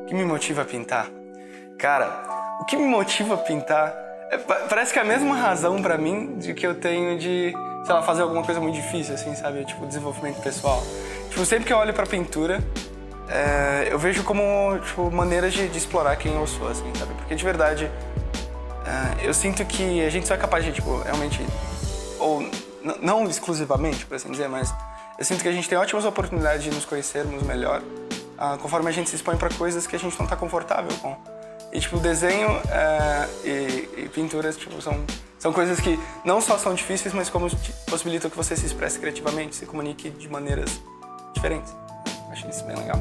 que me motiva a pintar? Cara, o que me motiva a pintar parece que é a mesma razão pra mim de que eu tenho de, sei lá, fazer alguma coisa muito difícil, assim, sabe? Tipo, desenvolvimento pessoal. Tipo, sempre que eu olho pra pintura, eu vejo como, tipo, maneiras de explorar quem eu sou, assim, sabe? Porque, de verdade, eu sinto que a gente só é capaz de, tipo, realmente... Ou não exclusivamente, por assim dizer, mas eu sinto que a gente tem ótimas oportunidades de nos conhecermos melhor conforme a gente se expõe pra coisas que a gente não tá confortável com. E, tipo, desenho e pinturas, tipo, são coisas que não só são difíceis, mas como possibilitam que você se expresse criativamente, se comunique de maneiras diferentes. Acho isso bem legal.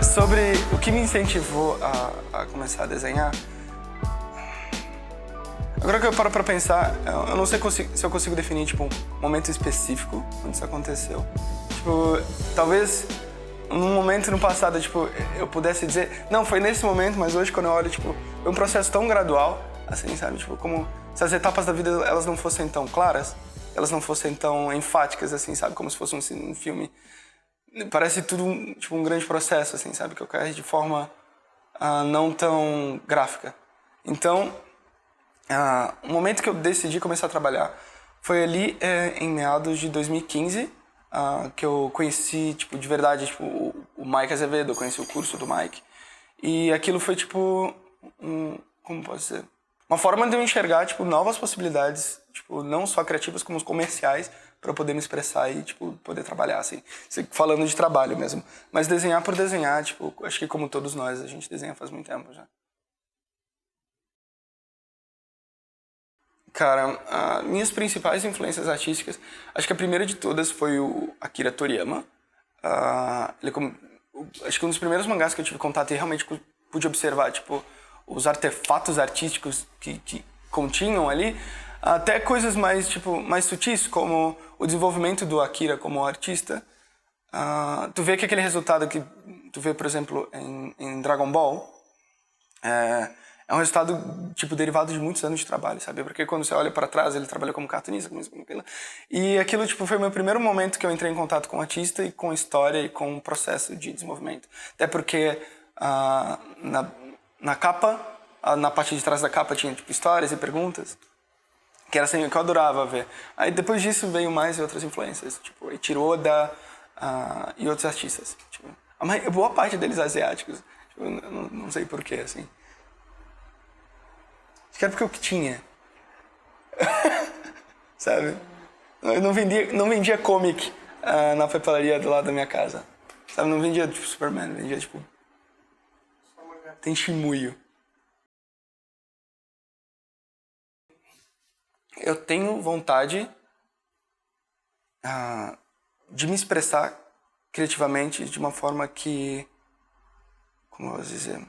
Sobre o que me incentivou a começar a desenhar, agora que eu paro pra pensar, eu não sei se eu consigo definir, tipo, um momento específico onde isso aconteceu. Tipo, talvez num momento no passado, tipo, eu pudesse dizer, não, foi nesse momento, mas hoje quando eu olho, tipo, foi um processo tão gradual, assim, sabe? Tipo, como se as etapas da vida, elas não fossem tão claras, elas não fossem tão enfáticas, assim, sabe? Como se fosse um filme. Parece tudo, tipo, um grande processo, assim, sabe? Que ocorre de forma não tão gráfica. Então, o momento que eu decidi começar a trabalhar foi ali em meados de 2015, que eu conheci, tipo, de verdade, tipo, o Mike Azevedo, eu conheci o curso do Mike. E aquilo foi, tipo, como posso dizer? Uma forma de eu enxergar, tipo, novas possibilidades, tipo, não só criativas como comerciais, para eu poder me expressar e, tipo, poder trabalhar, assim. Falando de trabalho mesmo. Mas desenhar por desenhar, tipo, acho que como todos nós, a gente desenha faz muito tempo já. Cara, minhas principais influências artísticas, acho que a primeira de todas foi o Akira Toriyama. Acho que um dos primeiros mangás que eu tive contato e realmente pude observar, tipo, os artefatos artísticos que continham ali, até coisas mais, tipo, mais sutis, como o desenvolvimento do Akira como artista. Tu vê que aquele resultado que tu vê, por exemplo, em Dragon Ball, é um resultado, tipo, derivado de muitos anos de trabalho, sabe? Porque quando você olha para trás, ele trabalhou como cartunista, como isso, como aquilo. E aquilo, tipo, foi o meu primeiro momento que eu entrei em contato com o artista e com a história e com o processo de desenvolvimento. Até porque na capa, na parte de trás da capa tinha, tipo, histórias e perguntas, que era assim, que eu adorava ver. Aí depois disso veio mais outras influências, tipo, Eiichiro Oda e outros artistas. Tipo, boa parte deles asiáticos. Tipo, eu não sei porquê, assim. Acho que era porque eu que tinha. Sabe? Eu não vendia comic na papelaria do lado da minha casa. Sabe? Não vendia, tipo, Superman. Vendia, tipo... Tem Shimuyo. Eu tenho vontade de me expressar criativamente de uma forma que... Como eu vou dizer?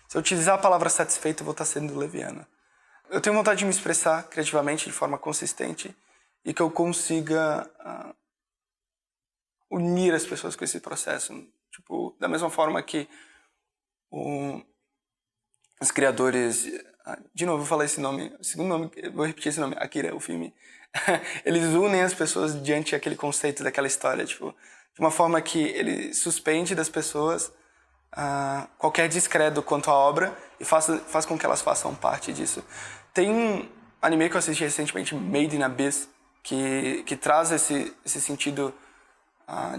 Se eu utilizar a palavra satisfeito, eu vou estar sendo leviano. Eu tenho vontade de me expressar criativamente de forma consistente e que eu consiga unir as pessoas com esse processo. Tipo, da mesma forma que os criadores... De novo, vou falar esse nome. O segundo nome, vou repetir esse nome. Akira, o filme. Eles unem as pessoas diante daquele conceito, daquela história. Tipo, de uma forma que ele suspende das pessoas qualquer descrédito quanto à obra e faz com que elas façam parte disso. Tem um anime que eu assisti recentemente, Made in Abyss, que traz esse sentido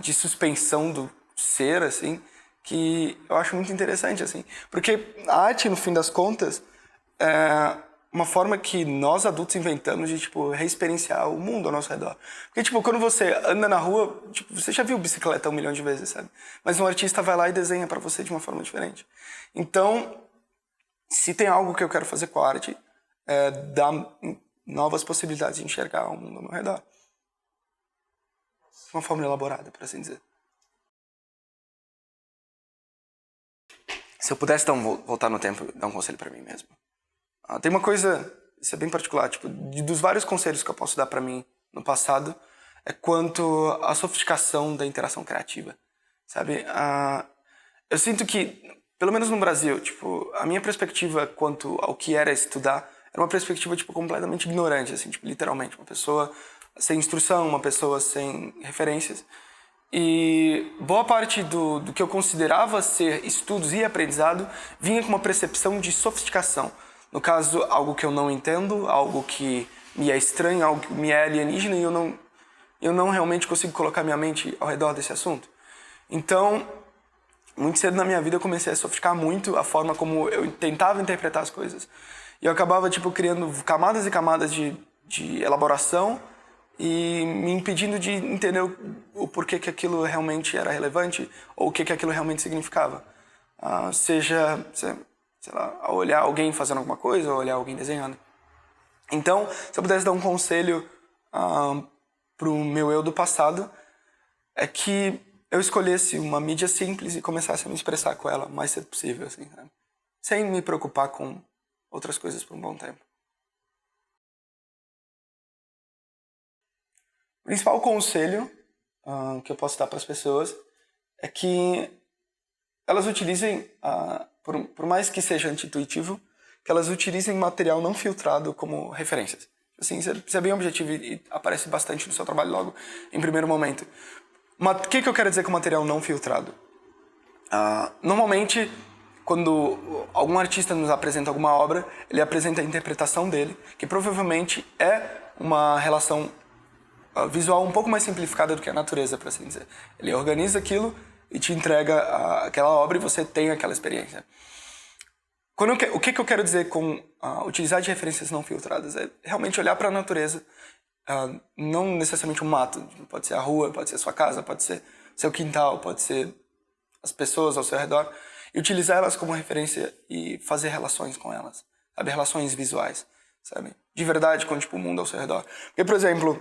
de suspensão do ser, assim, que eu acho muito interessante, assim. Porque a arte, no fim das contas, é uma forma que nós adultos inventamos de, tipo, reexperienciar o mundo ao nosso redor. Porque, tipo, quando você anda na rua, tipo, você já viu bicicleta 1 milhão de vezes, sabe? Mas um artista vai lá e desenha pra você de uma forma diferente. Então, se tem algo que eu quero fazer com a arte, é dar novas possibilidades de enxergar o mundo ao meu redor. Uma forma elaborada, por assim dizer. Se eu pudesse voltar no tempo e dar um conselho pra mim mesmo. Tem uma coisa, isso é bem particular, tipo, dos vários conselhos que eu posso dar pra mim no passado, é quanto à sofisticação da interação criativa, sabe? Eu sinto que, pelo menos no Brasil, tipo, a minha perspectiva quanto ao que era estudar era uma perspectiva, tipo, completamente ignorante, assim, tipo, literalmente. Uma pessoa sem instrução, uma pessoa sem referências. E boa parte do que eu considerava ser estudos e aprendizado vinha com uma percepção de sofisticação. No caso, algo que eu não entendo, algo que me é estranho, algo que me é alienígena e eu não realmente consigo colocar minha mente ao redor desse assunto. Então, muito cedo na minha vida eu comecei a sofisticar muito a forma como eu tentava interpretar as coisas. E eu acabava, tipo, criando camadas e camadas de elaboração e me impedindo de entender o porquê que aquilo realmente era relevante ou o que aquilo realmente significava. Seja, sei lá, ao olhar alguém fazendo alguma coisa ou olhar alguém desenhando. Então, se eu pudesse dar um conselho pro meu eu do passado, é que eu escolhesse uma mídia simples e começasse a me expressar com ela o mais cedo possível, assim, né? Sem me preocupar com outras coisas por um bom tempo. O principal conselho que eu posso dar para as pessoas é que elas utilizem, por mais que seja anti-intuitivo, que elas utilizem material não filtrado como referências. Assim, isso é bem objetivo e aparece bastante no seu trabalho logo em primeiro momento. O que eu quero dizer com material não filtrado? Normalmente, quando algum artista nos apresenta alguma obra, ele apresenta a interpretação dele, que provavelmente é uma relação visual um pouco mais simplificada do que a natureza, por assim dizer. Ele organiza aquilo e te entrega aquela obra e você tem aquela experiência. O que eu quero dizer com utilizar de referências não filtradas? É realmente olhar para a natureza, não necessariamente um mato. Pode ser a rua, pode ser a sua casa, pode ser seu quintal, pode ser as pessoas ao seu redor, e utilizar elas como referência e fazer relações com elas, sabe? Relações visuais, sabe? De verdade com, tipo, o mundo ao seu redor. Porque, por exemplo,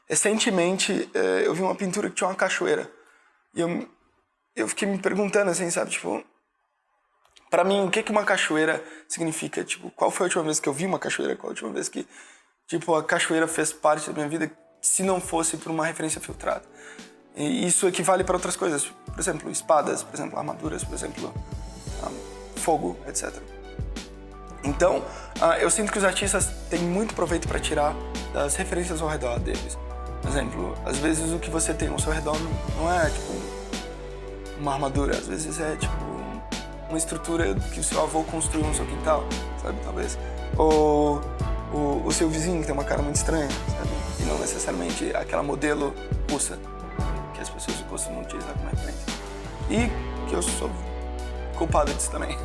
recentemente eu vi uma pintura que tinha uma cachoeira. E eu fiquei me perguntando, assim, sabe? Tipo, pra mim, o que uma cachoeira significa? Tipo, qual foi a última vez que eu vi uma cachoeira? Qual a última vez que, tipo, a cachoeira fez parte da minha vida se não fosse por uma referência filtrada? E isso equivale para outras coisas. Por exemplo, espadas, por exemplo, armaduras, por exemplo, fogo, etc. Então, eu sinto que os artistas têm muito proveito para tirar das referências ao redor deles. Por exemplo, às vezes o que você tem ao seu redor não é, tipo, uma armadura. Às vezes é, tipo, uma estrutura que o seu avô construiu no seu quintal, sabe, talvez. Ou o seu vizinho que tem uma cara muito estranha, sabe? E não necessariamente aquela modelo russa que as pessoas costumam utilizar como referência. E que eu sou culpado disso também.